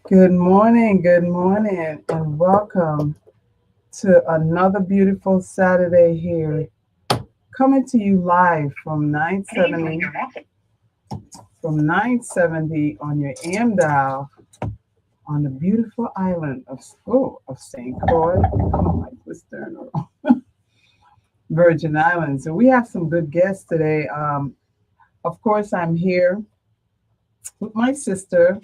Good morning, and welcome to another beautiful Saturday here, coming to you live from 970 on your AM dial on the beautiful island of St. Croix. Oh, my twister, Virgin Islands. So we have some good guests today. Of course, I'm here with my sister,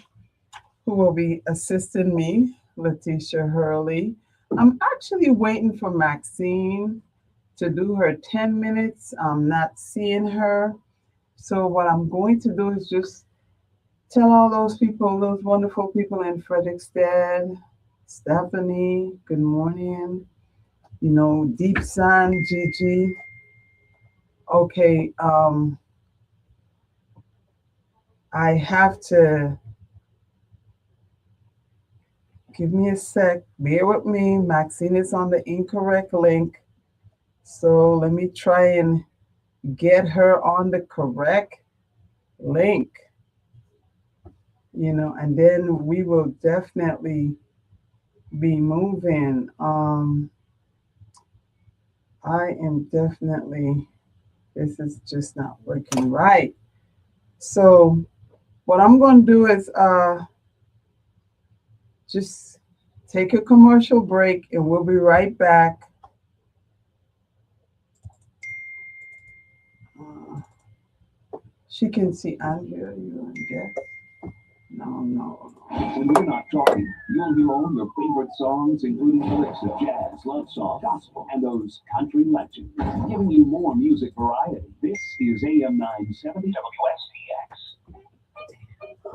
who will be assisting me, Letitia Hurley. I'm actually waiting for Maxine to do her 10 minutes. I'm not seeing her. So what I'm going to do is just tell all those people, those wonderful people in Frederickstead, Stephanie, good morning. Deep Sun, Gigi. Okay, I have to give me a sec. Bear with me. Maxine is on the incorrect link. So let me try and get her on the correct link. And then we will definitely be moving. This is just not working right. So what I'm going to do is just take a commercial break, and we'll be right back. She can see Andrea, you and guess. No. When we're not talking, you'll hear all your favorite songs, including the mix of jazz, love song, gospel, and those country legends, giving you more music variety. This is AM 970 WSTX.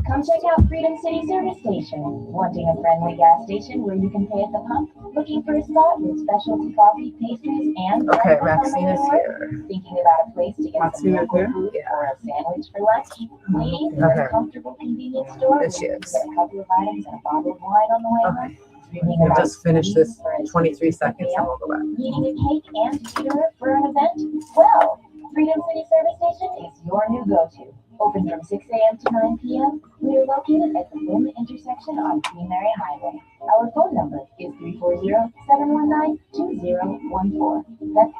Come check out Freedom City Service Station. Wanting a friendly gas station where you can pay at the pump? Looking for a spot with specialty coffee, pastries, and okay, Maxine is here. Thinking about a place to get some local food or a sandwich for lunch? Waiting for a comfortable convenience store? Yes, she is. Get a couple of items and a bottle of wine on the way home? We'll just finish this 23 seconds and we'll go back. Needing a cake and teeter for an event? Well, Freedom City Service Station is your new go-to. Open from 6 a.m. to 9 p.m., we are located at the Lim intersection on Queen Mary Highway. Our phone number is 340-719-2014. That's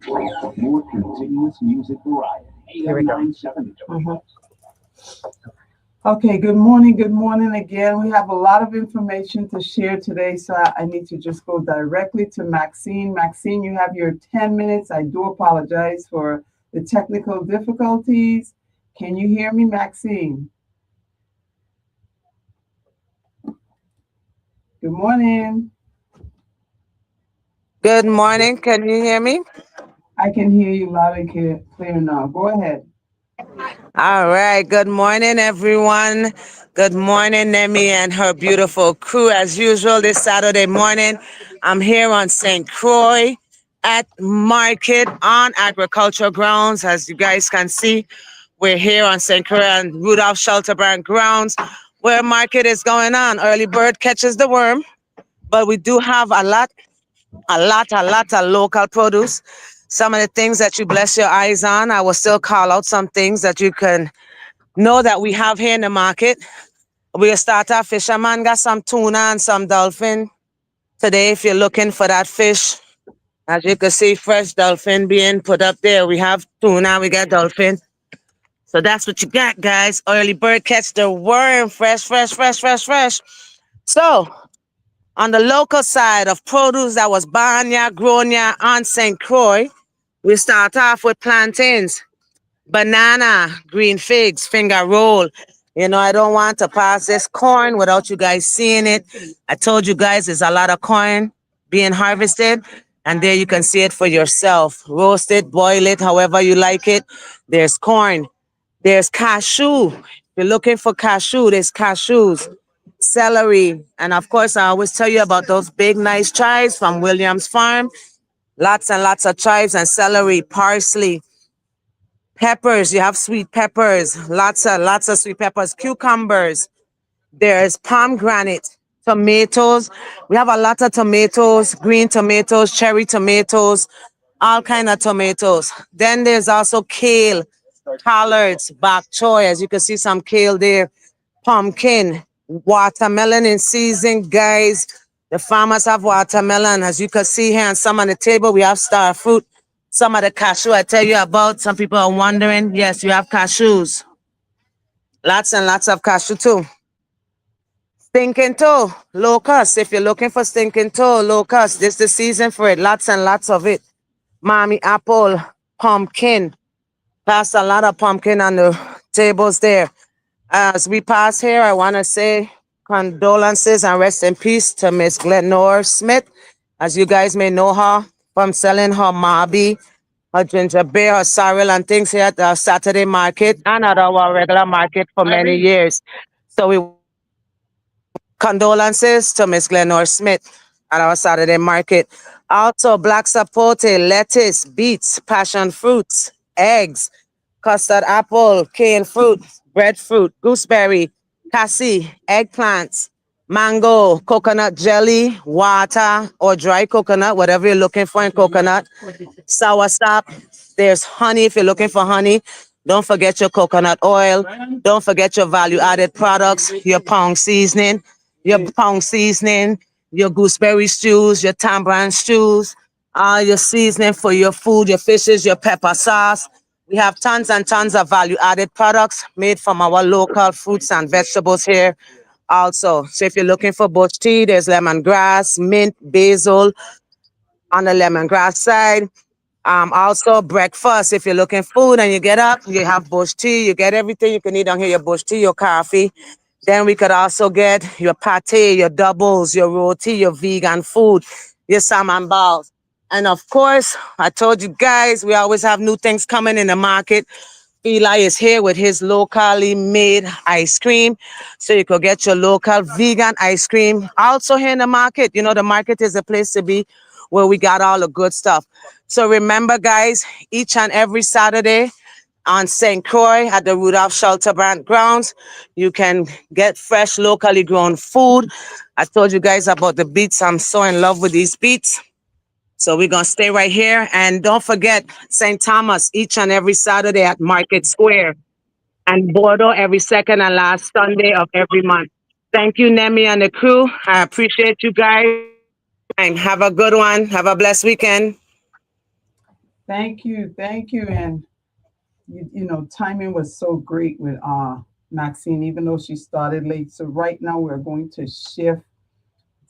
340-719-2014. More continuous music variety. AM 970 Okay, good morning again. We have a lot of information to share today, so I need to just go directly to Maxine. Maxine, you have your 10 minutes. I do apologize for the technical difficulties. Can you hear me, Maxine? Good morning. Good morning. Can you hear me? I can hear you loud and clear now. Go ahead. All right. Good morning, everyone. Good morning, Nemmy and her beautiful crew. As usual, this Saturday morning, I'm here on St. Croix at Market on agricultural grounds. As you guys can see, we're here on St. Croix and Rudolph Shelterbrand grounds where market is going on. Early bird catches the worm, but we do have a lot of local produce. Some of the things that you bless your eyes on, I will still call out some things that you can know that we have here in the market. We'll start our fisherman, got some tuna and some dolphin. Today, if you're looking for that fish, as you can see, fresh dolphin being put up there. We have tuna, we got dolphin. So that's what you got, guys. Early bird catch the worm, fresh. So, on the local side of produce that was barnyard, grown here on St. Croix, we start off with plantains, banana, green figs, finger roll. I don't want to pass this corn without you guys seeing it. I told you guys there's a lot of corn being harvested, and there you can see it for yourself. Roast it, boil it, however you like it. There's corn. There's cashew. If you're looking for cashew, there's cashews. Celery, and of course, I always tell you about those big, nice chives from Williams Farm. Lots and lots of chives and celery, parsley, peppers. You have sweet peppers, lots of sweet peppers, cucumbers. There's pomegranate, tomatoes. We have a lot of tomatoes, green tomatoes, cherry tomatoes, all kind of tomatoes. Then there's also kale, collards, bok choy. As you can see, some kale there, pumpkin, watermelon in season, guys. The farmers have watermelon, as you can see here, and some on the table. We have star fruit. Some of the cashew I tell you about. Some people are wondering. Yes, you have cashews. Lots and lots of cashew too. Stinking toe, locust. If you're looking for stinking toe, locust, this is the season for it. Lots and lots of it. Mommy apple, pumpkin. Passed a lot of pumpkin on the tables there. As we pass here, I want to say condolences and rest in peace to Miss Glenore Smith. As you guys may know her from selling her Marby, her ginger beer, her sorrel, and things here at the Saturday market and at our regular market for many years. So we condolences to Miss Glenore Smith at our Saturday market. Also, black sapote, lettuce, beets, passion fruits, eggs, custard apple, cane fruit, breadfruit, gooseberry, cassie, eggplants, mango, coconut jelly, water, or dry coconut, whatever you're looking for in coconut, soursop. There's honey if you're looking for honey. Don't forget your coconut oil. Don't forget your value-added products, your pound seasoning, your gooseberry stews, your tamarind stews, your seasoning for your food, your fishes, your pepper sauce. We have tons and tons of value-added products made from our local fruits and vegetables here also. So if you're looking for bush tea, there's lemongrass, mint, basil on the lemongrass side. Also breakfast. If you're looking food and you get up, you have bush tea, you get everything you can eat on here, your bush tea, your coffee. Then we could also get your pate, your doubles, your roti, your vegan food, your salmon balls. And of course, I told you guys, we always have new things coming in the market. Eli is here with his locally made ice cream. So you could get your local vegan ice cream. Also here in the market, the market is a place to be where we got all the good stuff. So remember, guys, each and every Saturday on St. Croix at the Rudolph Shelterbrand grounds, you can get fresh, locally grown food. I told you guys about the beets. I'm so in love with these beets. So we're going to stay right here. And don't forget St. Thomas each and every Saturday at Market Square and Bordeaux every second and last Sunday of every month. Thank you, Nemmy and the crew. I appreciate you guys. And have a good one. Have a blessed weekend. Thank you, and timing was so great with Maxine, even though she started late. So right now we're going to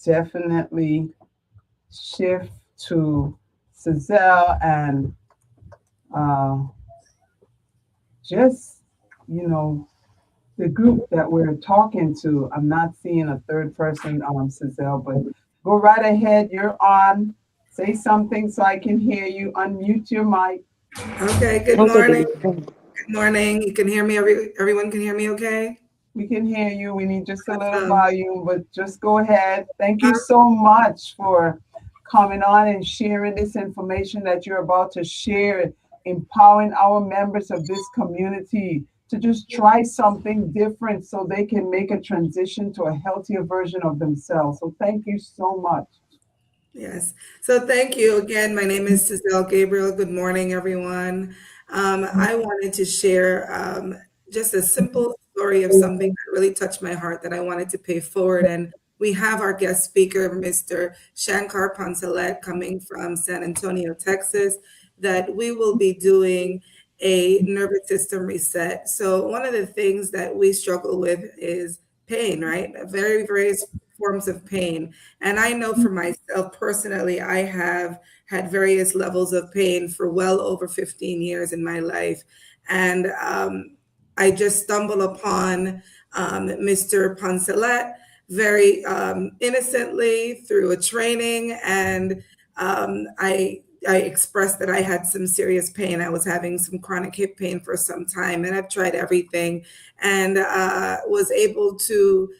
definitely shift to Cizelle and just the group that we're talking to. I'm not seeing a third person, Cizelle, but go right ahead. You're on. Say something so I can hear you. Unmute your mic. Okay, good morning. Good morning. You can hear me? Everyone can hear me okay? We can hear you. We need just a little Awesome. volume, but just go ahead. Thank you so much for coming on and sharing this information that you're about to share, empowering our members of this community to just try something different so they can make a transition to a healthier version of themselves. So thank you so much. Yes. So thank you again. My name is Cizelle Gabriel. Good morning, everyone. I wanted to share just a simple story of something that really touched my heart that I wanted to pay forward. And we have our guest speaker, Mr. Shankar Poncelet, coming from San Antonio, Texas, that we will be doing a nervous system reset. So one of the things that we struggle with is pain, right? Various forms of pain. And I know for myself personally, I have had various levels of pain for well over 15 years in my life. And I just stumbled upon Mr. Poncelet very innocently through a training. And I expressed that I had some serious pain. I was having some chronic hip pain for some time, and I've tried everything and was able to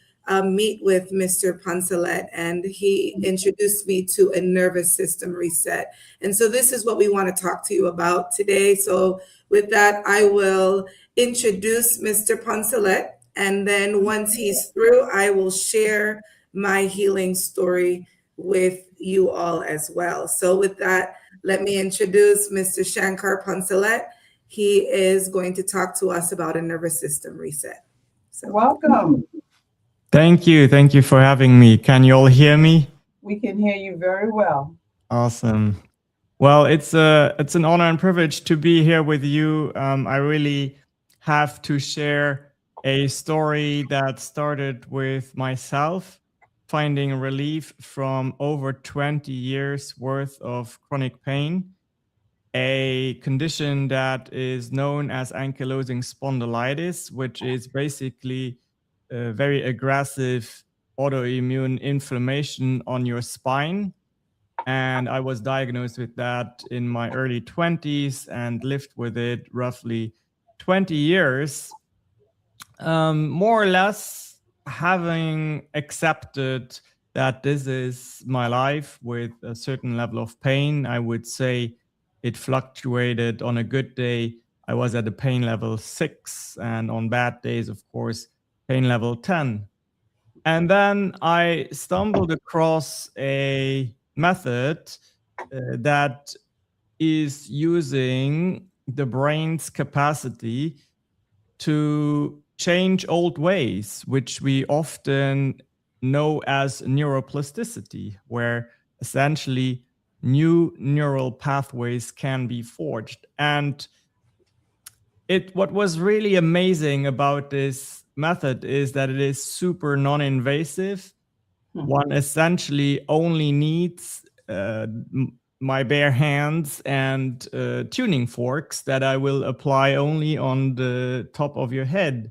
meet with Mr. Poncelet, and he introduced me to a nervous system reset. And so this is what we want to talk to you about today. So with that, I will introduce Mr. Poncelet, and then once he's through, I will share my healing story with you all as well. So with that, let me introduce Mr. Shankar Poncelet. He is going to talk to us about a nervous system reset. So, Welcome. Thank you. Thank you for having me. Can you all hear me? We can hear you very well. Awesome. Well, it's an honor and privilege to be here with you. I really have to share a story that started with myself finding relief from over 20 years worth of chronic pain, a condition that is known as ankylosing spondylitis, which is basically a very aggressive autoimmune inflammation on your spine. And I was diagnosed with that in my early 20s and lived with it roughly 20 years, more or less having accepted that this is my life with a certain level of pain. I would say it fluctuated. On a good day, I was at a pain level 6, and on bad days, of course, pain level 10. And then I stumbled across a method that is using the brain's capacity to change old ways, which we often know as neuroplasticity, where essentially new neural pathways can be forged. And what was really amazing about this method is that it is super non-invasive. One essentially only needs my bare hands and tuning forks that I will apply only on the top of your head.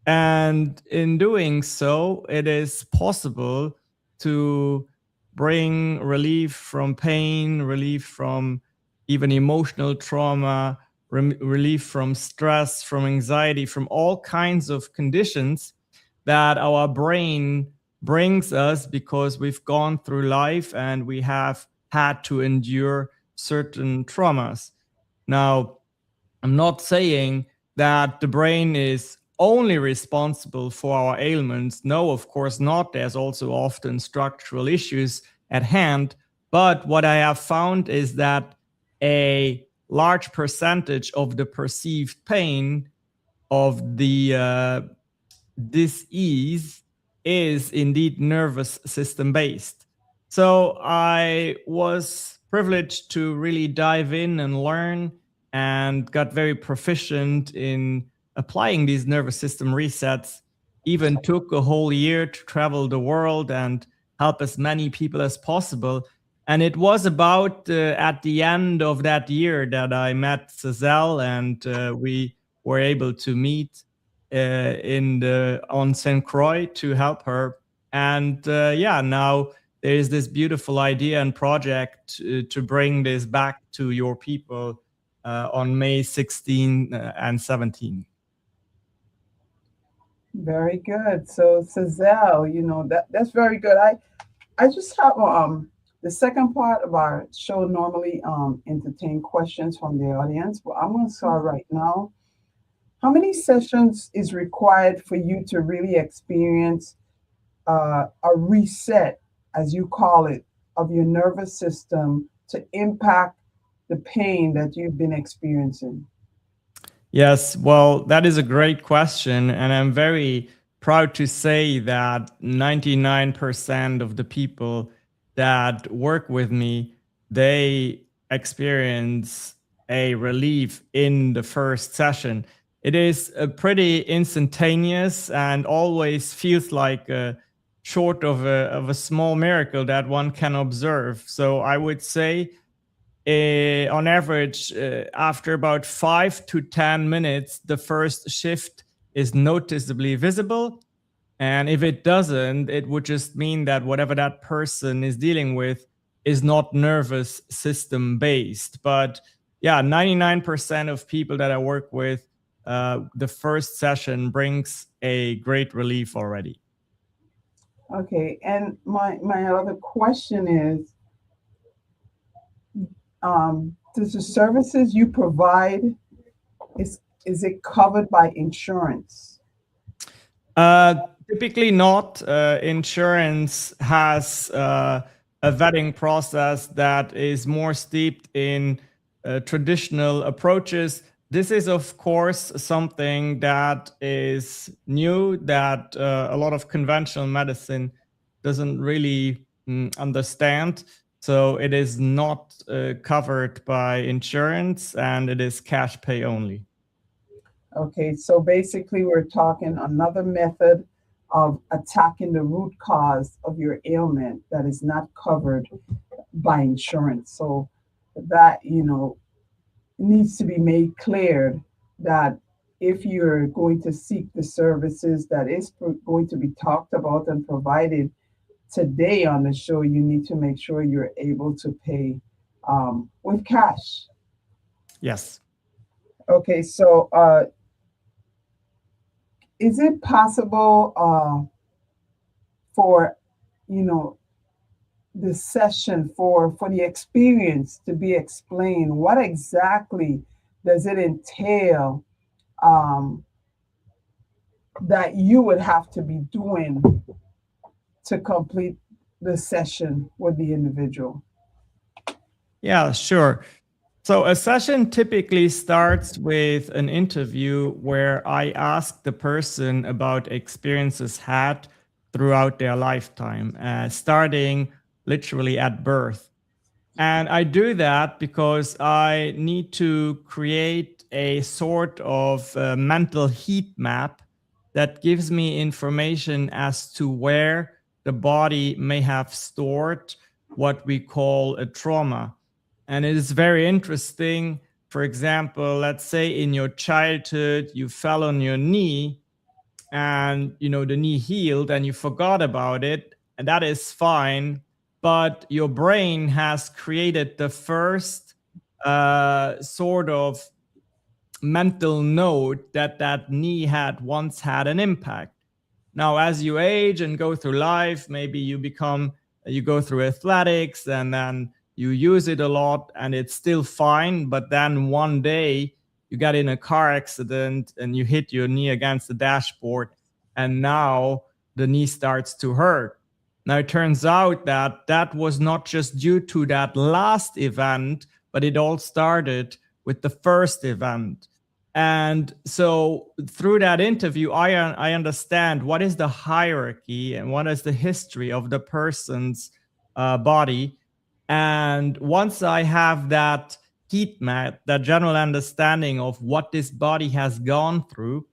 And in doing so, it is possible to bring relief from pain, relief from even emotional trauma, relief from stress, from anxiety, from all kinds of conditions that our brain brings us because we've gone through life and we have had to endure certain traumas. Now, I'm not saying that the brain is only responsible for our ailments. No, of course not. There's also often structural issues at hand. But what I have found is that a large percentage of the perceived pain of the disease is indeed nervous system based. So I was privileged to really dive in and learn and got very proficient in applying these nervous system resets. Even took a whole year to travel the world and help as many people as possible. And it was about at the end of that year that I met Cézelle, and we were able to meet on St. Croix to help her. And now there is this beautiful idea and project to bring this back to your people on May 16 and 17. Very good. So Cézelle, that's very good. I just have the second part of our show normally entertain questions from the audience, but I'm going to start right now. How many sessions is required for you to really experience a reset, as you call it, of your nervous system to impact the pain that you've been experiencing? Yes, well, that is a great question. And I'm very proud to say that 99% of the people that work with me, they experience a relief in the first session. It is a pretty instantaneous and always feels like short of a small miracle that one can observe. So I would say on average, after about 5 to 10 minutes, the first shift is noticeably visible. And if it doesn't, it would just mean that whatever that person is dealing with is not nervous system based. But yeah, 99% of people that I work with, the first session brings a great relief already. Okay, and my other question is, does the services you provide, is it covered by insurance? Typically not. Insurance has a a vetting process that is more steeped in traditional approaches. This is, of course, something that is new, that a lot of conventional medicine doesn't really understand. So it is not covered by insurance, and it is cash pay only. Okay, so basically we're talking another method of attacking the root cause of your ailment that is not covered by insurance. So that, needs to be made clear that if you're going to seek the services that is going to be talked about and provided today on the show, you need to make sure you're able to pay with cash. Yes. Okay, so is it possible for, the session for the experience to be explained? What exactly does it entail that you would have to be doing to complete the session with the individual? Yeah, sure. So a session typically starts with an interview where I ask the person about experiences had throughout their lifetime, starting literally at birth. And I do that because I need to create a sort of mental heat map that gives me information as to where the body may have stored what we call a trauma. And it is very interesting. For example, let's say in your childhood, you fell on your knee and the knee healed and you forgot about it, and that is fine, but your brain has created the first sort of mental note that that knee had once had an impact. Now, as you age and go through life, maybe you go through athletics and then you use it a lot and it's still fine. But then one day you got in a car accident and you hit your knee against the dashboard, and now the knee starts to hurt. Now, it turns out that that was not just due to that last event, but it all started with the first event. And so through that interview, I understand what is the hierarchy and what is the history of the person's body. And once I have that heat map, that general understanding of what this body has gone through,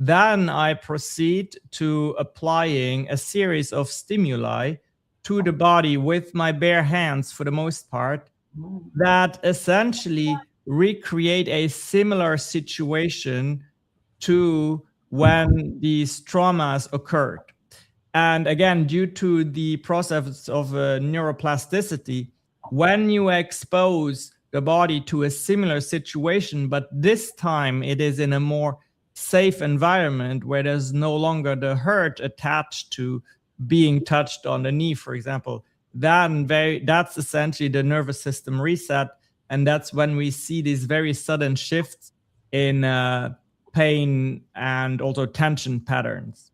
then I proceed to applying a series of stimuli to the body with my bare hands for the most part, that essentially recreate a similar situation to when these traumas occurred. And again, due to the process of neuroplasticity, when you expose the body to a similar situation, but this time it is in a more safe environment where there's no longer the hurt attached to being touched on the knee, for example, then that's essentially the nervous system reset. And that's when we see these very sudden shifts in pain and also tension patterns.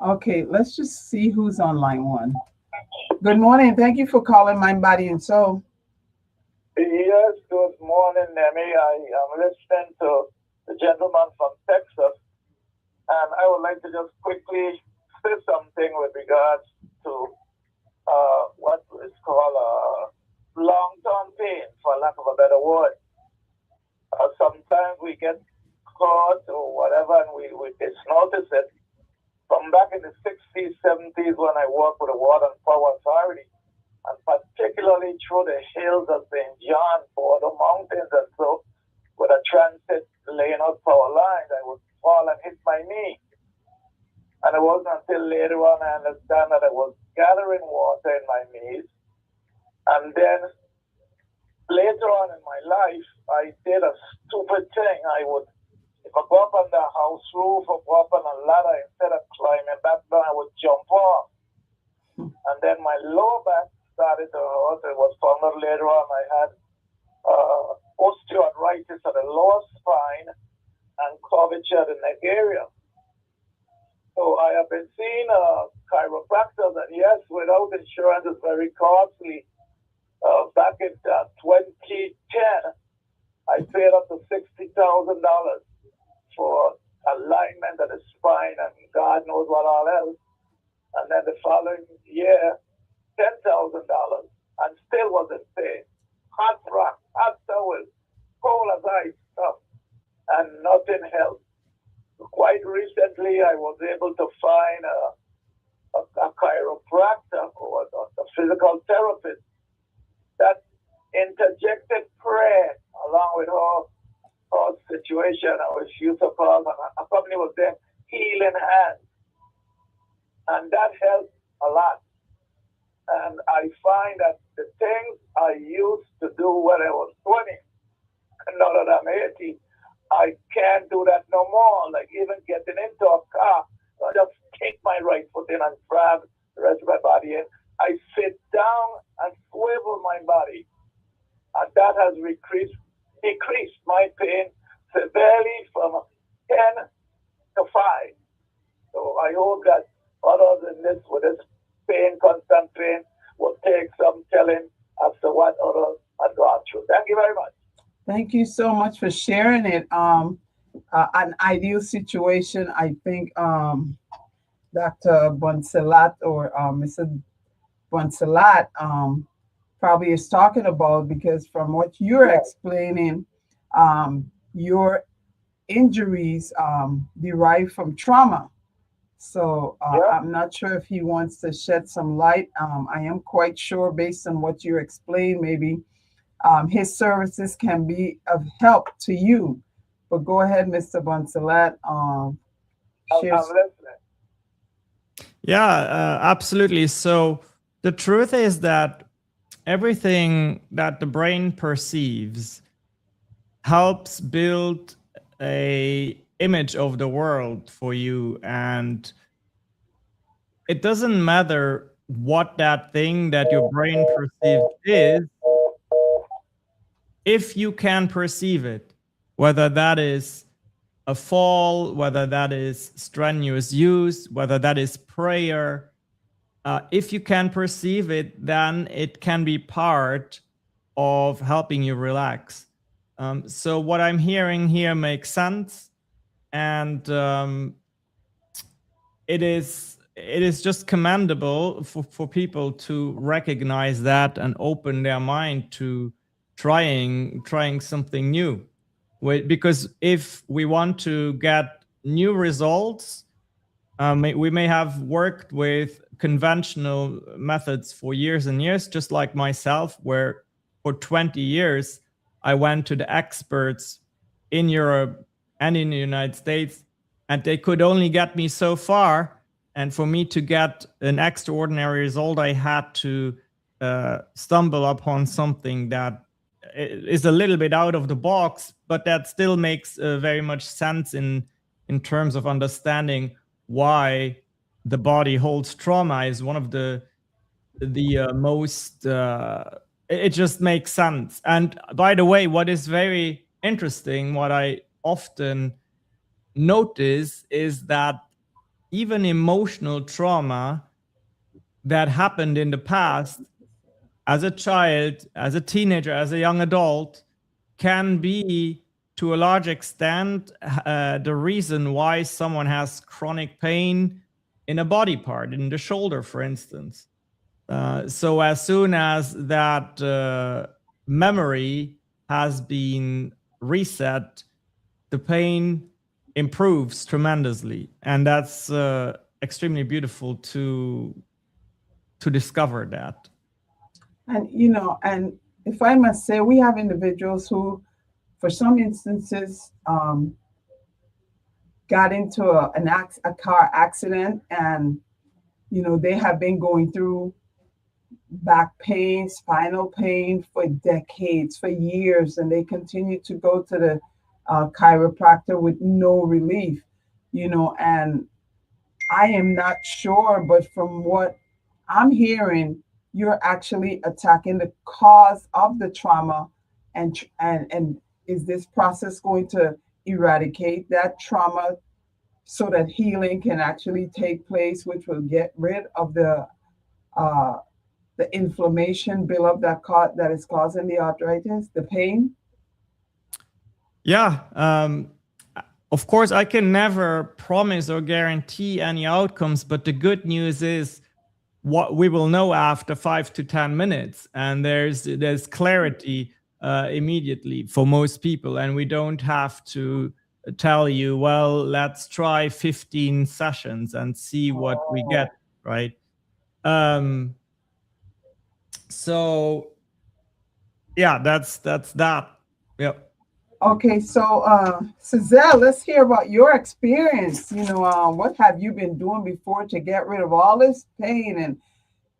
Okay, let's just see who's on line one. Good morning. Thank you for calling Mind, Body, and Soul. Yes, good morning, Nemmy. I am listening to the gentleman from Texas, and I would like to just quickly say something with regards to what is called long-term pain, for lack of a better word. Sometimes we get caught or whatever, and we disnotice it. From back in the 60s, 70s, when I worked with the Water and Power Authority, and particularly through the hills of St. John, Border Mountains, and so, with a transit laying out power lines, I would fall and hit my knee. And it wasn't until later on I understand that I was gathering water in my knees. And then later on in my life, I did a stupid thing. If I go up on the house roof or go up on a ladder, instead of climbing back down, I would jump off. And then my lower back started to hurt. It was found out later on I had osteoarthritis of the lower spine and curvature of the neck area. So I have been seeing a chiropractors, and yes, without insurance, it's very costly. Back in 2010, I paid up to $60,000 for alignment of the spine and God knows what all else. And then the following year, $10,000, and still wasn't paid. Hot rock, hot towel, cold as ice stuff, and nothing helped. Quite recently, I was able to find a chiropractor or a physical therapist that interjected prayer along with her situation. I was used to call, a company was there, Healing Hands. And that helped a lot. And I find that the things I used to do when I was 20, now that I'm 80, I can't do that no more. Like even getting into a car, I just kick my right foot in and grab the rest of my body in. I sit down and swivel my body. And that has decreased my pain severely from 10 to 5. So I hope that others in this, with this pain, constant pain, will take some telling as to what others have gone through. Thank you very much. Thank you so much for sharing it. An ideal situation, I think Dr. Bonsalat or Mr. Bonsalat probably is talking about, because from what you're explaining, your injuries derive from trauma. So I'm not sure if he wants to shed some light. I am quite sure, based on what you explained, maybe his services can be of help to you. But go ahead, Mr. Bonsalat. I'm listening. Yeah, absolutely. So the truth is that everything that the brain perceives helps build a image of the world for you, and it doesn't matter what that thing that your brain perceives is, if you can perceive it, whether that is a fall, whether that is strenuous use, whether that is prayer, if you can perceive it, then it can be part of helping you relax. So what I'm hearing here makes sense, and it is just commendable for people to recognize that and open their mind to trying something new. Because if we want to get new results, we may have worked with conventional methods for years and years, just like myself, where for 20 years I went to the experts in Europe and in the United States, and they could only get me so far. And for me to get an extraordinary result, I had to stumble upon something that is a little bit out of the box, but that still makes very much sense in terms of understanding why the body holds trauma. Is one of the most it just makes sense. And by the way, what is very interesting, what I often notice, is that even emotional trauma that happened in the past, as a child, as a teenager, as a young adult, can be, to a large extent, the reason why someone has chronic pain in a body part, in the shoulder, for instance. So as soon as that memory has been reset, the pain improves tremendously. And that's extremely beautiful to discover that. And, and if I must say, we have individuals who, for some instances, got into a car accident, and, they have been going through back pain, spinal pain for decades, for years, and they continue to go to the chiropractor with no relief, and I am not sure, but from what I'm hearing, you're actually attacking the cause of the trauma, and is this process going to eradicate that trauma so that healing can actually take place, which will get rid of the inflammation buildup that is causing the arthritis, the pain? Yeah. Of course, I can never promise or guarantee any outcomes, but the good news is what we will know after 5 to 10 minutes, and there's clarity immediately for most people, and we don't have to tell you, well, let's try 15 sessions and see what we get, right? So yeah, that's that. Yep. Okay, so Suzelle, let's hear about your experience. What have you been doing before to get rid of all this pain? And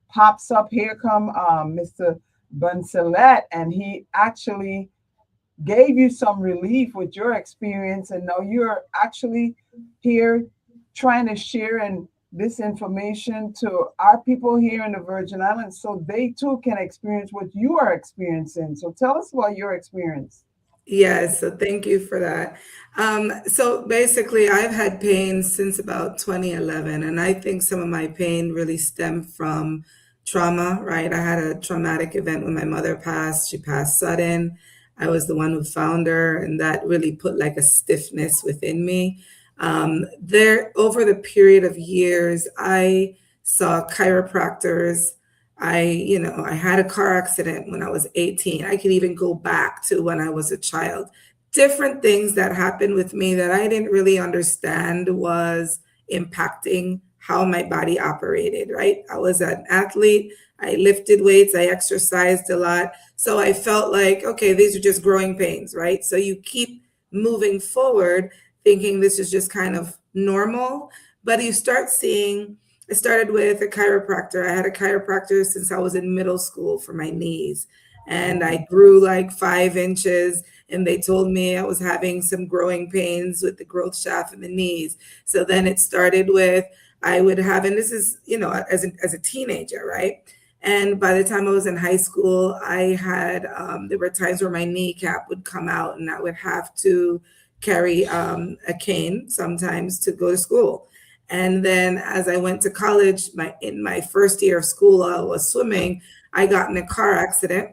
pops up, here come Mr. Buncelet, and he actually gave you some relief with your experience, and now you're actually here trying to share this information to our people here in the Virgin Islands so they too can experience what you are experiencing. So tell us about your experience. Yes, so thank you for that. So basically, I've had pain since about 2011, and I think some of my pain really stemmed from trauma, right? I had a traumatic event when my mother passed. She passed sudden. I was the one who found her, and that really put like a stiffness within me. Over the period of years, I saw chiropractors. I had a car accident when I was 18. I could even go back to when I was a child. Different things that happened with me that I didn't really understand was impacting how my body operated, right? I was an athlete. I lifted weights. I exercised a lot. So I felt like, okay, these are just growing pains, right? So you keep moving forward thinking this is just kind of normal, but you start seeing. I started with a chiropractor. I had a chiropractor since I was in middle school for my knees. And I grew like 5 inches, and they told me I was having some growing pains with the growth shaft in the knees. So then it started with, I would have, and this is, as a teenager, right? And by the time I was in high school, I had, there were times where my kneecap would come out and I would have to carry a cane sometimes to go to school. And then as I went to college, in my first year of school, I was swimming. I got in a car accident,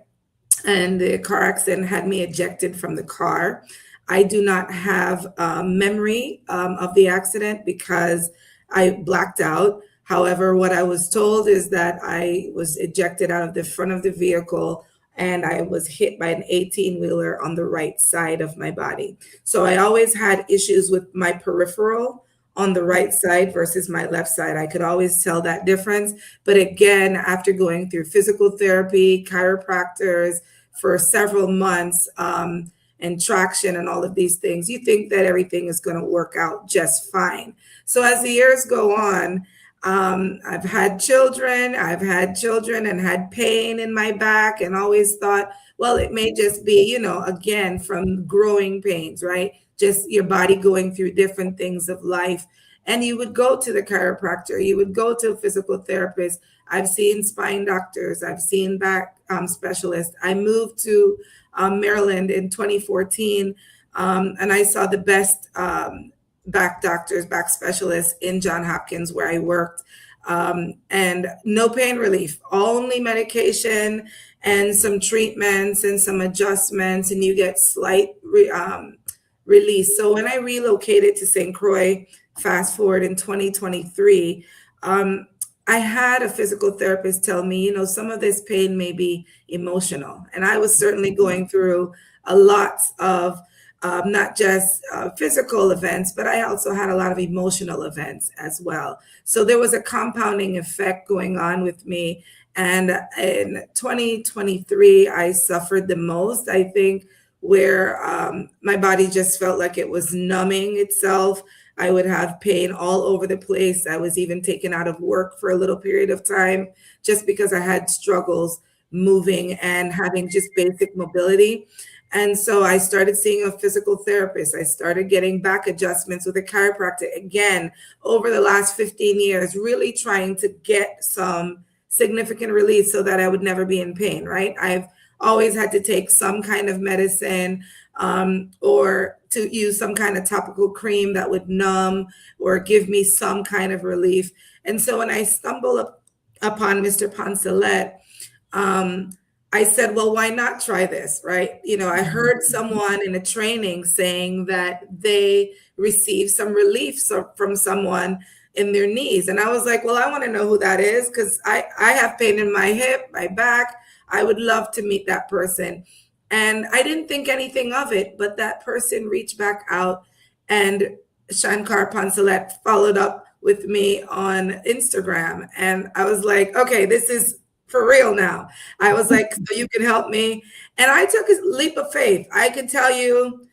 and the car accident had me ejected from the car. I do not have memory of the accident because I blacked out. However, what I was told is that I was ejected out of the front of the vehicle, and I was hit by an 18-wheeler on the right side of my body. So I always had issues with my peripheral on the right side versus my left side. I could always tell that difference. But again, after going through physical therapy, chiropractors for several months, and traction and all of these things, you think that everything is going to work out just fine. So as the years go on, I've had children and had pain in my back, and always thought, well, it may just be, again, from growing pains, right? Just your body going through different things of life. And you would go to the chiropractor, you would go to a physical therapist. I've seen spine doctors, I've seen back specialists. I moved to Maryland in 2014, and I saw the best back doctors, back specialists in Johns Hopkins where I worked. And no pain relief, only medication and some treatments and some adjustments, and you get slight release. So when I relocated to St. Croix, fast forward in 2023, I had a physical therapist tell me, some of this pain may be emotional. And I was certainly going through a lot of not just physical events, but I also had a lot of emotional events as well. So there was a compounding effect going on with me. And in 2023, I suffered the most, I think, where my body just felt like it was numbing itself. I would have pain all over the place. I was even taken out of work for a little period of time just because I had struggles moving and having just basic mobility. And so I started seeing a physical therapist. I started getting back adjustments with a chiropractor again over the last 15 years, really trying to get some significant relief so that I would never be in pain, right? I've always had to take some kind of medicine. or to use some kind of topical cream that would numb or give me some kind of relief. And so when I stumbled upon Mr. Poncelet, I said, well, why not try this, right? You know, I heard someone in a training saying that they received some relief from someone in their knees. And I was like, well, I want to know who that is because I have pain in my hip, my back. I would love to meet that person. And I didn't think anything of it, but that person reached back out, and Shankar Poncelet followed up with me on Instagram. And I was like, okay, this is for real now. I was like, so you can help me. And I took a leap of faith. I can tell you,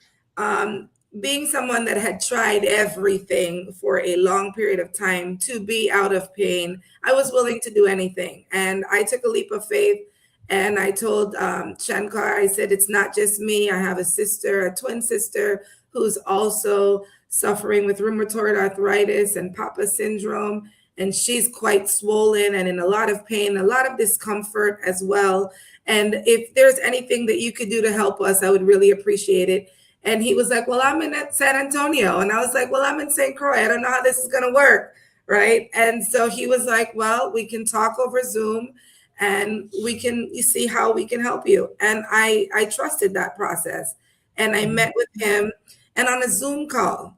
being someone that had tried everything for a long period of time to be out of pain, I was willing to do anything. And I took a leap of faith. And I told Shankar, I said, it's not just me. I have a sister, a twin sister, who's also suffering with rheumatoid arthritis and Papa syndrome. And she's quite swollen and in a lot of pain, a lot of discomfort as well. And if there's anything that you could do to help us, I would really appreciate it. And he was like, well, I'm in San Antonio. And I was like, well, I'm in St. Croix. I don't know how this is going to work. Right. And so he was like, well, we can talk over Zoom and we can see how we can help you. And I trusted that process. And I met with him, and on a Zoom call,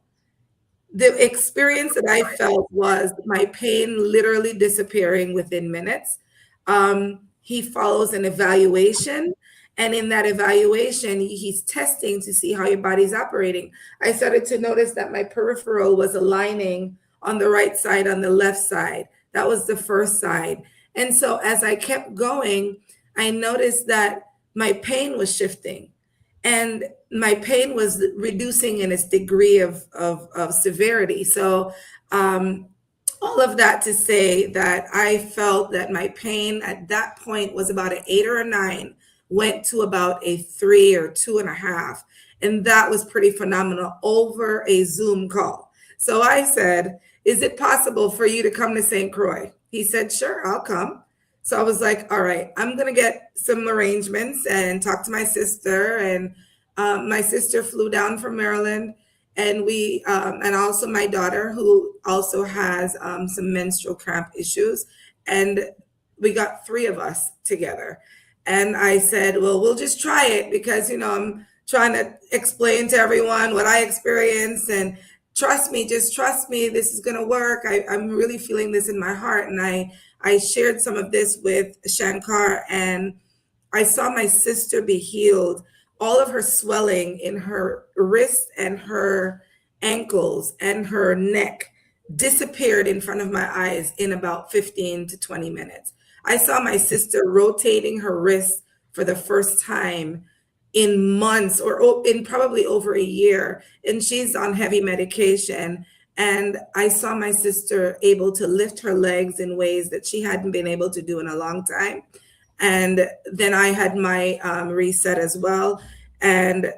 the experience that I felt was my pain literally disappearing within minutes. He follows an evaluation. And in that evaluation, he's testing to see how your body's operating. I started to notice that my peripheral was aligning on the right side, on the left side. That was the first side. And so as I kept going, I noticed that my pain was shifting, and my pain was reducing in its degree of severity. So all of that to say that I felt that my pain at that point was about an 8 or a 9, went to about a 3 or 2.5. And that was pretty phenomenal over a Zoom call. So I said, is it possible for you to come to St. Croix? He said, sure, I'll come. So I was like, all right, I'm going to get some arrangements and talk to my sister. And my sister flew down from Maryland, and we, and also my daughter, who also has some menstrual cramp issues. And we got 3 of us together. And I said, well, we'll just try it because, you know, I'm trying to explain to everyone what I experienced, and trust me, just trust me, this is going to work. I'm really feeling this in my heart. And I shared some of this with Shankar, and I saw my sister be healed. All of her swelling in her wrist and her ankles and her neck disappeared in front of my eyes in about 15 to 20 minutes. I saw my sister rotating her wrist for the first time in months, or in probably over a year, and she's on heavy medication. And I saw my sister able to lift her legs in ways that she hadn't been able to do in a long time. And then I had my reset as well. And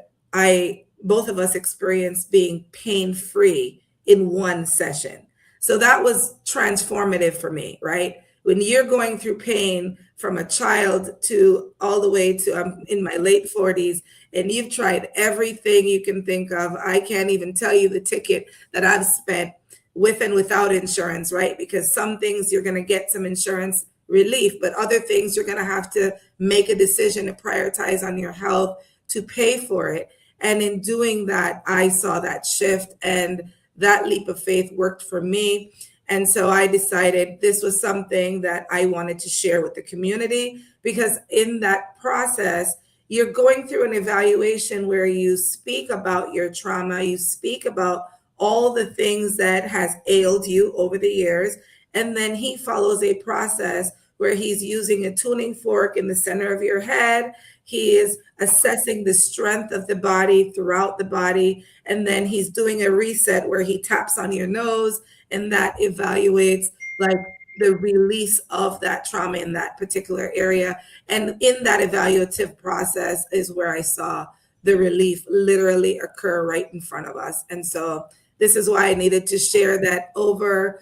both of us experienced being pain-free in one session. So that was transformative for me, right? When you're going through pain from a child to all the way to I'm in my late 40s, and you've tried everything you can think of. I can't even tell you the ticket that I've spent with and without insurance, right? Because some things you're going to get some insurance relief, but other things you're going to have to make a decision to prioritize on your health to pay for it. And in doing that, I saw that shift, and that leap of faith worked for me. And so I decided this was something that I wanted to share with the community, because in that process, you're going through an evaluation where you speak about your trauma, you speak about all the things that has ailed you over the years. And then he follows a process where he's using a tuning fork in the center of your head. He is assessing the strength of the body throughout the body. And then he's doing a reset where he taps on your nose, and that evaluates like the release of that trauma in that particular area. And in that evaluative process is where I saw the relief literally occur right in front of us. And so this is why I needed to share that over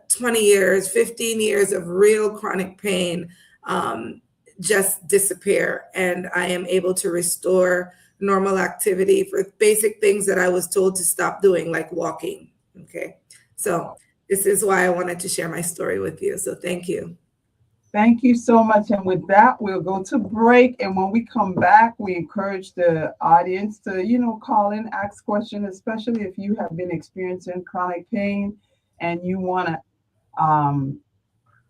20 years, 15 years of real chronic pain just disappear. And I am able to restore normal activity, for basic things that I was told to stop doing, like walking. Okay. So this is why I wanted to share my story with you. So thank you. Thank you so much. And with that, we'll go to break. And when we come back, we encourage the audience to, call in, ask questions, especially if you have been experiencing chronic pain and you want to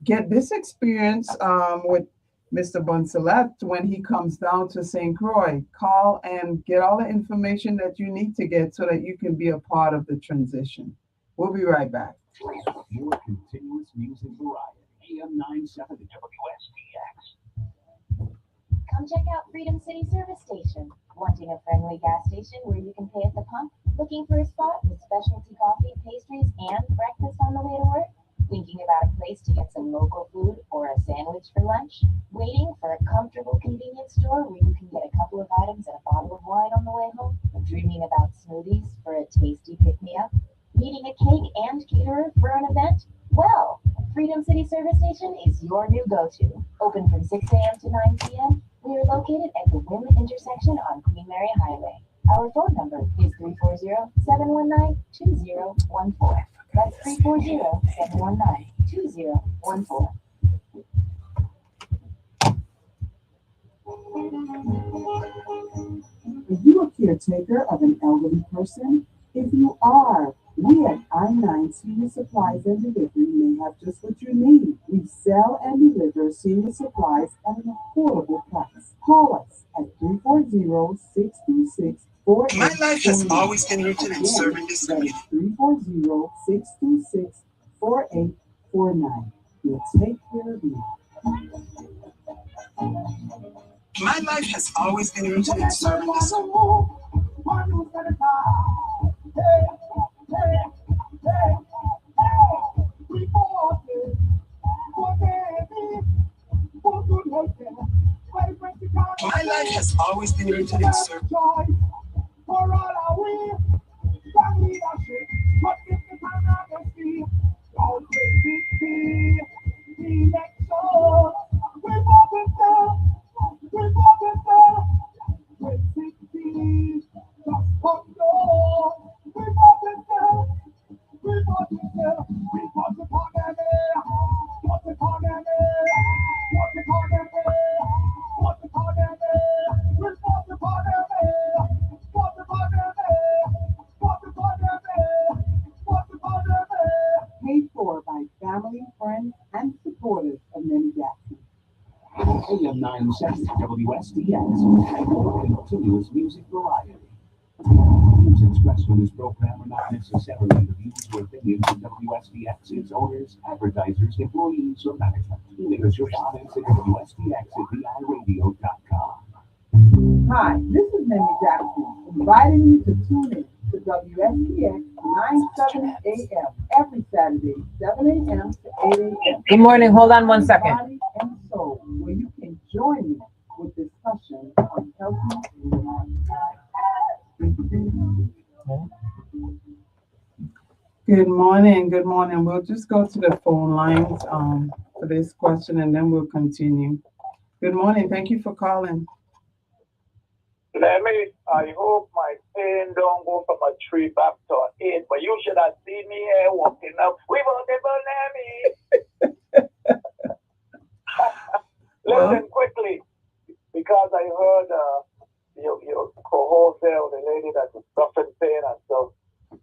get this experience with Mr. Bonsalet when he comes down to St. Croix. Call and get all the information that you need to get so that you can be a part of the transition. We'll be right back. Your continuous music variety. AM 970 WSTX. Come check out Freedom City Service Station. Wanting a friendly gas station where you can pay at the pump? Looking for a spot with specialty coffee, pastries, and breakfast on the way to work? Thinking about a place to get some local food or a sandwich for lunch? Waiting for a comfortable convenience store where you can get a couple of items and a bottle of wine on the way home? Dreaming about smoothies for a tasty pick-me-up? Needing a cake and caterer for an event? Well, Freedom City Service Station is your new go-to. Open from 6 a.m. to 9 p.m. We are located at the WIM intersection on Queen Mary Highway. Our phone number is 340-719-2014. That's 340-719-2014. Are you a caretaker of an elderly person? If you are, we at I-9 Senior Supplies and Delivery may have just what you need. We sell and deliver senior supplies at an affordable price. Call us at 340-626-4849. My life has always been rooted in serving this community. 340-626-4849. We'll take care of you. My life has always been rooted in serving this community. My life has always been rooted in serving. Paid for by family, friends, and supporters of Nemmy Jackson. AM 970 WSTX. Continuous music variety. Views expressed on this program are not necessarily the views or opinions of WSTX, its owners, advertisers, employees, or management. Email us your comments at WSTX@VIRadio.com. Hi, this is Nemmy Jackson, inviting you to tune in to WSTX 970 AM every Saturday, 7 a.m. to 8 a.m. Good morning. Hold on one second. Body and soul, where you can join me with discussion on healthy living. Good morning. Good morning. We'll just go to the phone lines for this question and then we'll continue. Good morning. Thank you for calling. Nemmy, I hope my pain don't go from a 3 back to an 8, but you should have seen me here walking up. We voted for Nemmy. Listen quickly, because I heard your co-host there, the lady that's suffering pain and stuff,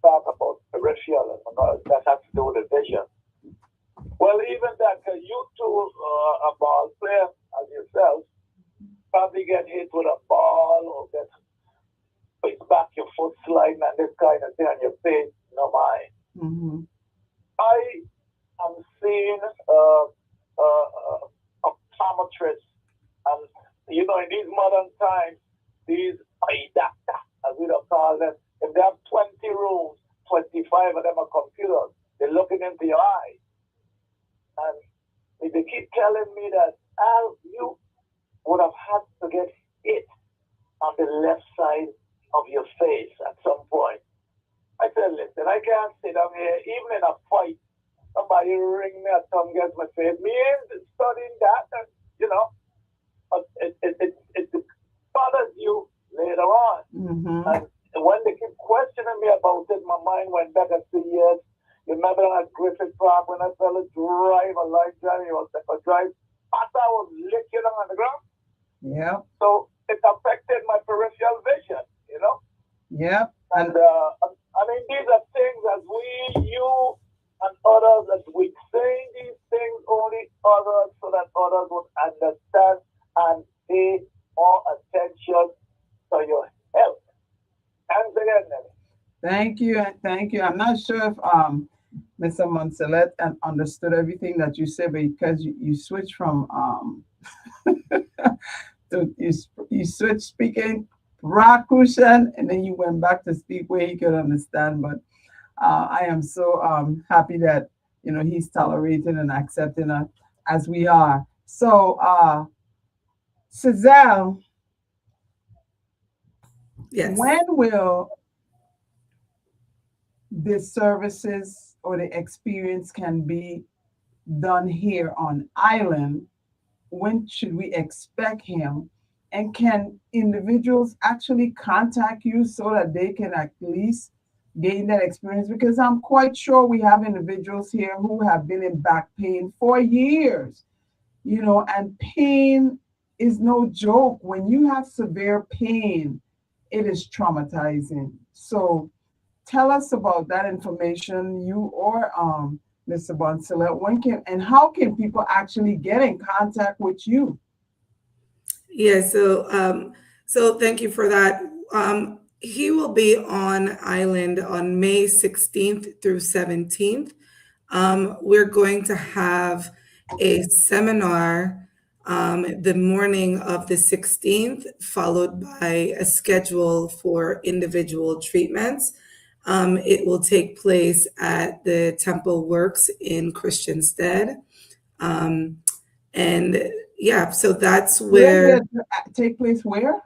talk about peripheral and that has to do with the vision. Well, even that you two, a ball player as yourself, probably get hit with a ball or get it's back your foot sliding and this kind of thing on your face, no mind. Mm-hmm. I am seeing optometrists, and in these modern times, these eye doctor, as we don't call them, if they have 20 rooms, 25 of them are computers. They're looking into your eye. And they keep telling me that, Al, you would have had to get hit on the left side of your face at some point. I said, listen, I can't sit down here, even in a fight, somebody ring me at some against my face. Me ain't studying that, and, it bothers you later on. went back a few years. You remember at Griffith Park when I saw the drive, a light drive, he was like a drive. After I was licking on the ground. Yeah. So it affected my peripheral vision, you know? Yeah. And I mean, these are things as you and others, as we say these things, only others, so that others would understand and pay more attention to your health. Thanks again, Nelly. Thank you, and thank you. I'm not sure if Mr. Monselet understood everything that you said, because you switched from to you switched speaking Rakushan, and then you went back to speak where he could understand. But I am so happy that he's tolerating and accepting us as we are. So, Cizelle, Yes. when will the services or the experience can be done here on island? When should we expect him? And can individuals actually contact you so that they can at least gain that experience? Because I'm quite sure we have individuals here who have been in back pain for years, and pain is no joke. When you have severe pain, it is traumatizing. So tell us about that information, you or Mr. Bonsillet. How can people actually get in contact with you? Yeah, so thank you for that. He will be on island on May 16th through 17th. We're going to have a seminar the morning of the 16th, followed by a schedule for individual treatments. It will take place at the Temple Works in Christiansted. And yeah, so that's where take place where?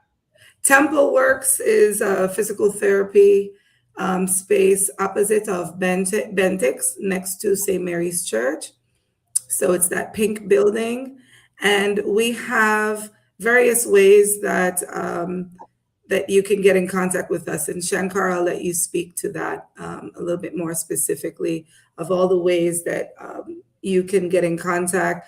Temple Works is a physical therapy space opposite of Bentix, next to St. Mary's Church. So it's that pink building. And we have various ways that that you can get in contact with us. And Shankar, I'll let you speak to that a little bit more specifically of all the ways that you can get in contact.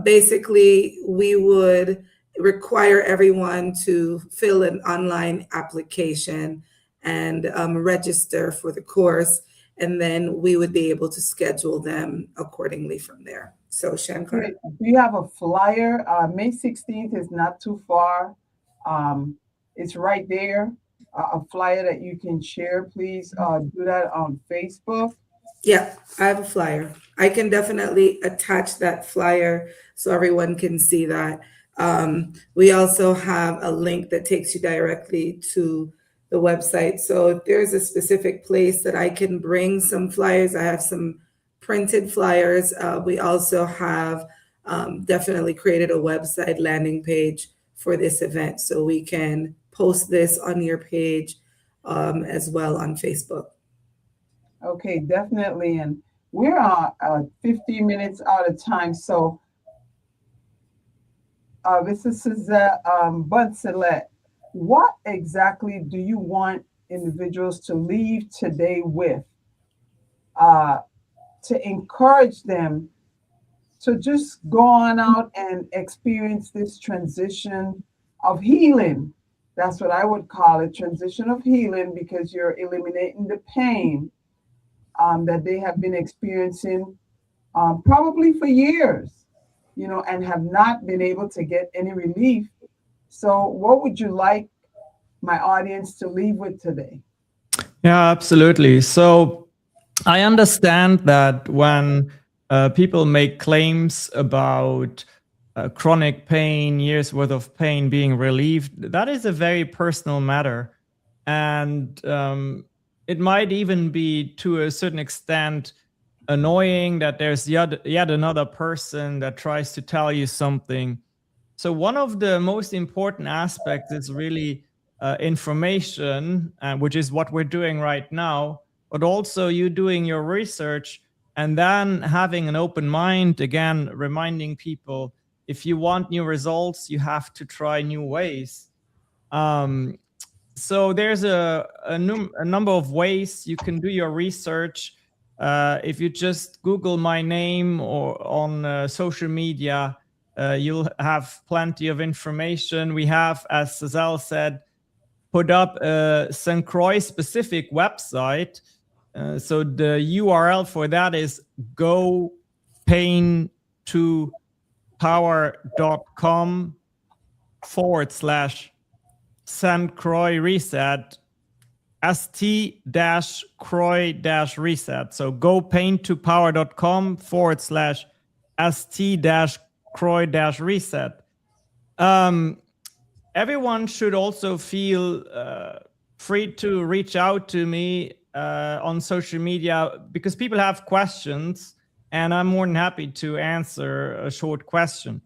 Basically, we would require everyone to fill an online application and register for the course, and then we would be able to schedule them accordingly from there. So, Shankar. Do you have a flyer? May 16th is not too far. It's right there. A flyer that you can share. Please do that on Facebook. Yeah, I have a flyer. I can definitely attach that flyer so everyone can see that. We also have a link that takes you directly to the website. So if there's a specific place that I can bring some flyers, I have some printed flyers. We also have definitely created a website landing page for this event. So we can post this on your page as well on Facebook. Okay, definitely. And we're 15 minutes out of time. So this is Bonsillet. What exactly do you want individuals to leave today with to encourage them to just go on out and experience this transition of healing? That's what I would call it, transition of healing, because you're eliminating the pain that they have been experiencing probably for years, and have not been able to get any relief. So what would you like my audience to leave with today? Yeah, absolutely. So I understand that when people make claims about chronic pain, years worth of pain being relieved, that is a very personal matter. And it might even be, to a certain extent, annoying that there's yet another person that tries to tell you something. So one of the most important aspects is really information, which is what we're doing right now, but also you doing your research and then having an open mind, again, reminding people, if you want new results, you have to try new ways. So there's a number of ways you can do your research. If you just Google my name or on social media, you'll have plenty of information. We have, as Cézanne said, put up a St. Croix specific website. So the URL for that is gopaintopower.com/St. Croix reset, st-croix-reset. So gopaintopower.com/st-croix-reset. Everyone should also feel free to reach out to me on social media, because people have questions and I'm more than happy to answer a short question.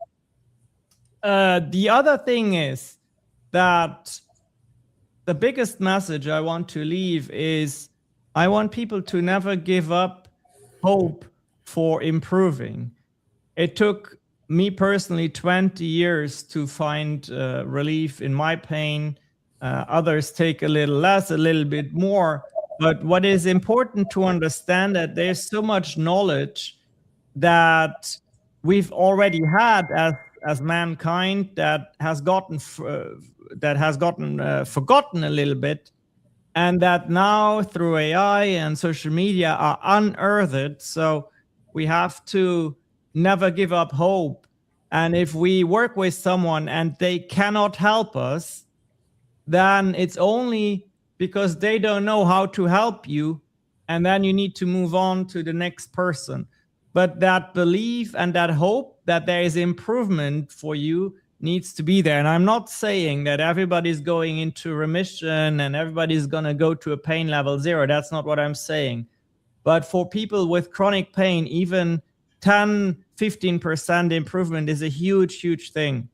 The other thing is that the biggest message I want to leave is I want people to never give up hope for improving. It took me personally 20 years to find relief in my pain. Others take a little less, a little bit more. But what is important to understand that there's so much knowledge that we've already had as mankind that has gotten forgotten a little bit, and that now through AI and social media are unearthed. So we have to never give up hope. And if we work with someone and they cannot help us, then it's only because they don't know how to help you, and then you need to move on to the next person. But that belief and that hope that there is improvement for you needs to be there. And I'm not saying that everybody's going into remission and everybody's going to go to a pain level 0. That's not what I'm saying. But for people with chronic pain, even 10-15% improvement is a huge, huge thing.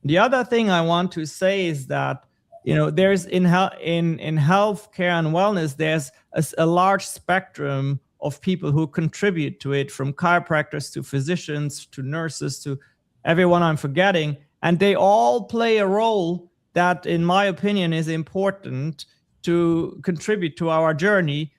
The other thing I want to say is that, you know, there's in healthcare and wellness, there's a large spectrum of people who contribute to it, from chiropractors to physicians to nurses to everyone I'm forgetting. And they all play a role that, in my opinion, is important to contribute to our journey.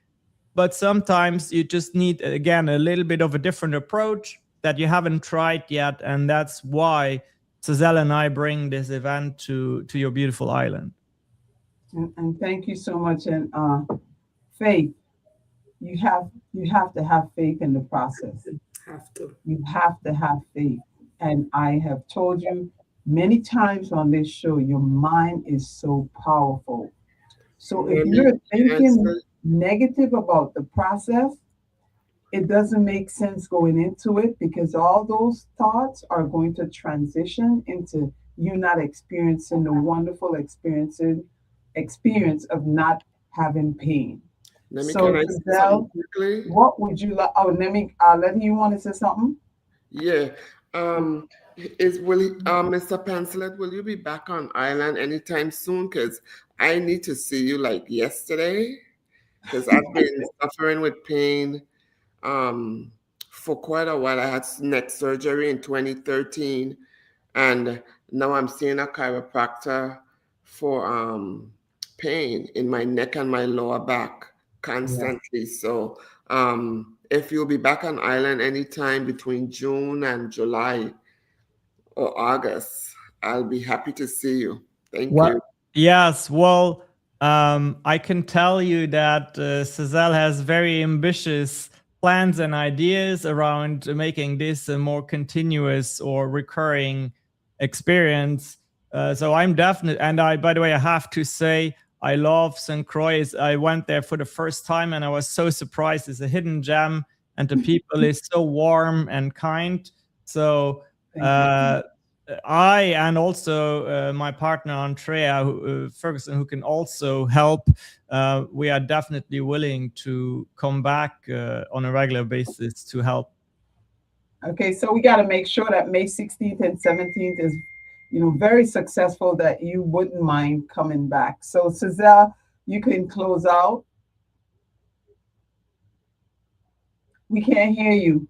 But sometimes you just need, again, a little bit of a different approach that you haven't tried yet. And that's why Cézanne and I bring this event to your beautiful island. And thank you so much. And Faith, you have to have faith in the process. You have to have faith. And I have told you many times on this show, your mind is so powerful. So if you're thinking negative about the process, it doesn't make sense going into it, because all those thoughts are going to transition into you not experiencing the wonderful experience of not having pain. Nemmy, So, can I say Cézanne, something quickly? what would you like? Oh, Nemmy, let you want to say something? Yeah. Mr. Pencilet, will you be back on island anytime soon? Because I need to see you like yesterday. Because I've been suffering with pain for quite a while. I had neck surgery in 2013, and now I'm seeing a chiropractor for pain in my neck and my lower back constantly. Yeah. So if you'll be back on island anytime between June and July or August, I'll be happy to see you. Thank you. Yes, well, I can tell you that Cézanne has very ambitious plans and ideas around making this a more continuous or recurring experience. So I'm definitely, and by the way, I have to say, I love St. Croix. I went there for the first time and I was so surprised. It's a hidden gem and the people is so warm and kind. So I, and also my partner Andrea Ferguson, who can also help, we are definitely willing to come back on a regular basis to help. Okay, so we got to make sure that May 16th and 17th is, very successful, that you wouldn't mind coming back. So Cézanne, you can close out. We can't hear you.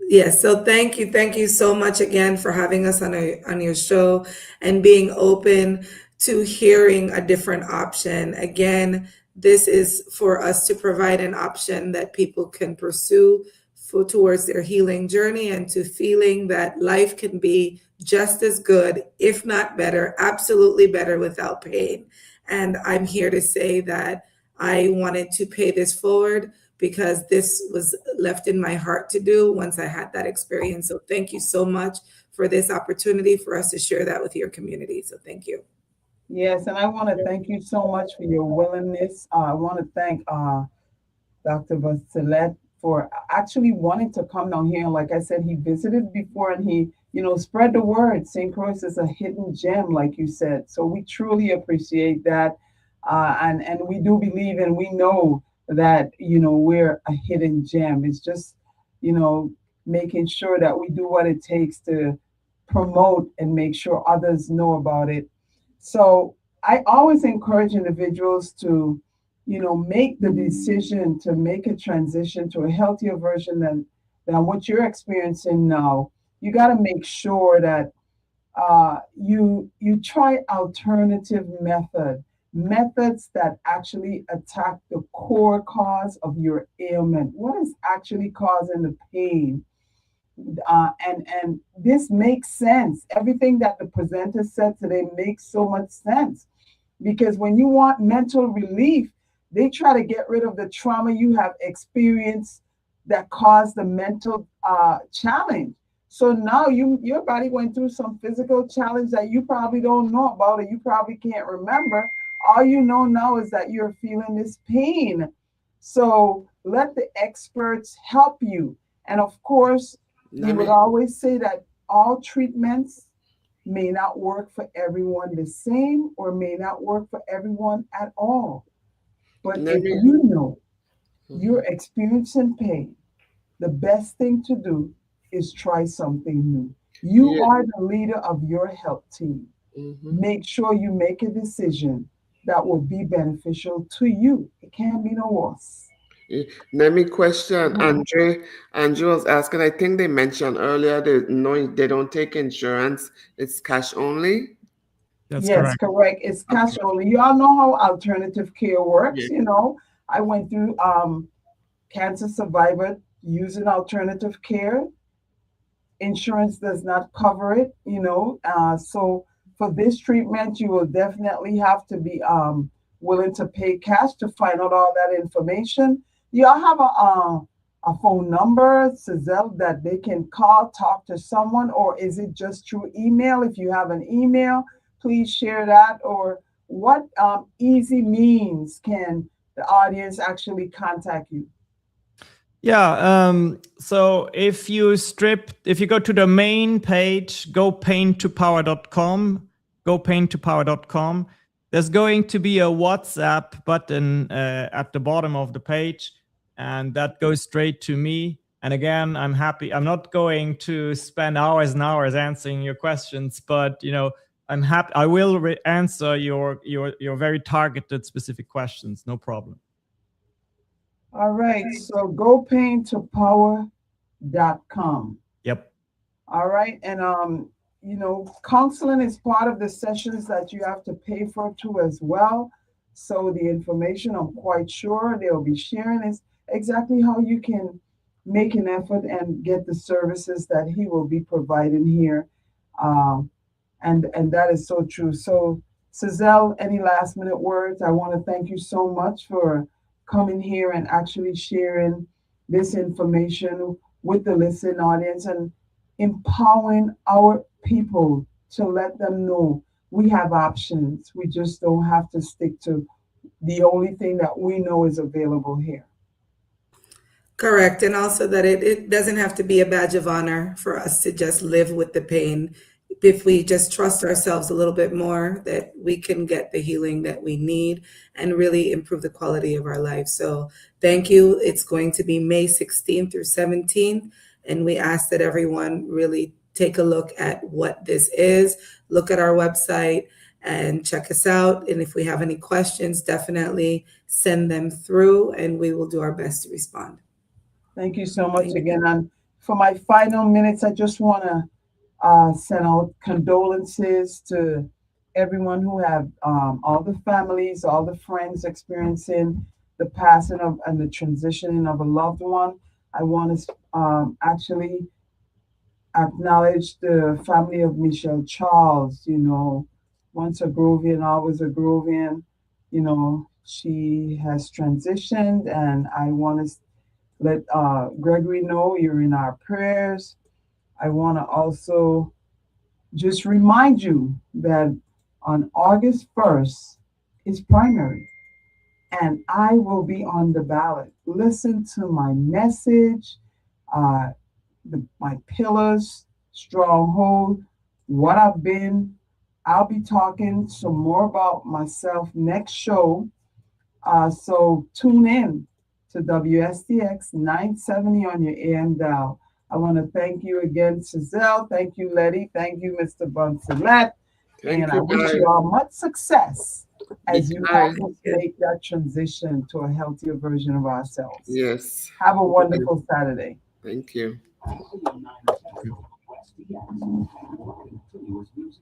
Yes, so thank you so much again for having us on your show and being open to hearing a different option. Again, this is for us to provide an option that people can pursue towards their healing journey, and to feeling that life can be just as good, if not better, absolutely better without pain. And I'm here to say that I wanted to pay this forward because this was left in my heart to do once I had that experience. So thank you so much for this opportunity for us to share that with your community. So thank you. Yes, and I want to thank you so much for your willingness. I want to thank Dr. Vassilet for actually wanting to come down here. And like I said, he visited before and he, spread the word. St. Croix is a hidden gem, like you said. So we truly appreciate that. And we do believe and we know that, we're a hidden gem. It's just, making sure that we do what it takes to promote and make sure others know about it. So I always encourage individuals to, make the decision to make a transition to a healthier version than what you're experiencing now. You got to make sure that you try alternative methods that actually attack the core cause of your ailment. What is actually causing the pain? And this makes sense. Everything that the presenter said today makes so much sense, because when you want mental relief, they try to get rid of the trauma you have experienced that caused the mental challenge. So now your body went through some physical challenge that you probably don't know about, or you probably can't remember. All you know now is that you're feeling this pain. So let the experts help you. And of course, we would always say that all treatments may not work for everyone the same, or may not work for everyone at all. But if you know you're experiencing pain, the best thing to do is try something new. You are the leader of your health team. Make sure you make a decision that will be beneficial to you. It can't be no worse. Let me question Andre. Andre was asking, I think they mentioned earlier they don't take insurance, it's cash only. Yes, correct. It's cash only. You all know how alternative care works. I went through cancer survivor using alternative care. Insurance does not cover it, so for this treatment, you will definitely have to be willing to pay cash to find out all that information. Y'all have a phone number, Cizelle, that they can call, talk to someone, or is it just through email? If you have an email, please share that. Or what easy means can the audience actually contact you? Yeah, so if you go to the main page, gopaintopower.com, there's going to be a WhatsApp button at the bottom of the page, and that goes straight to me. And again, I'm happy. I'm not going to spend hours and hours answering your questions, but I'm happy. I will answer your very targeted, specific questions. No problem. All right. So gopaintopower.com. Yep. All right. And counseling is part of the sessions that you have to pay for too as well. So the information, I'm quite sure they'll be sharing, is exactly how you can make an effort and get the services that he will be providing here. And that is so true. So Cizelle, any last minute words? I want to thank you so much for coming here and actually sharing this information with the listening audience and empowering our people to let them know we have options. We just don't have to stick to the only thing that we know is available here. Correct. And also that it doesn't have to be a badge of honor for us to just live with the pain. If we just trust ourselves a little bit more, that we can get the healing that we need and really improve the quality of our life. So thank you. It's going to be May 16th through 17th. And we ask that everyone really take a look at what this is, look at our website and check us out. And if we have any questions, definitely send them through and we will do our best to respond. Thank you so much again. And for my final minutes, I just want to send out condolences to everyone who have all the families, all the friends experiencing the passing of and the transitioning of a loved one. I want to actually acknowledge the family of Michelle Charles. You know, once a Grovian, always a Grovian. You know, she has transitioned, and I want to let Gregory know you're in our prayers. I want to also just remind you that on August 1st is primary, and I will be on the ballot. Listen to my message, uh, my pillars, stronghold, what I've been. I'll be talking some more about myself next show. So tune in to WSTX 970 on your AM dial. I want to thank you again, Giselle. Thank you, Letty. Thank you, Mr. Bunselet. Thank And I you, wish guys. you all much success as Be you kind. help us make that transition to a healthier version of ourselves. Yes. Have a wonderful Saturday. Thank you. AM 970 WSTX. Continuous music.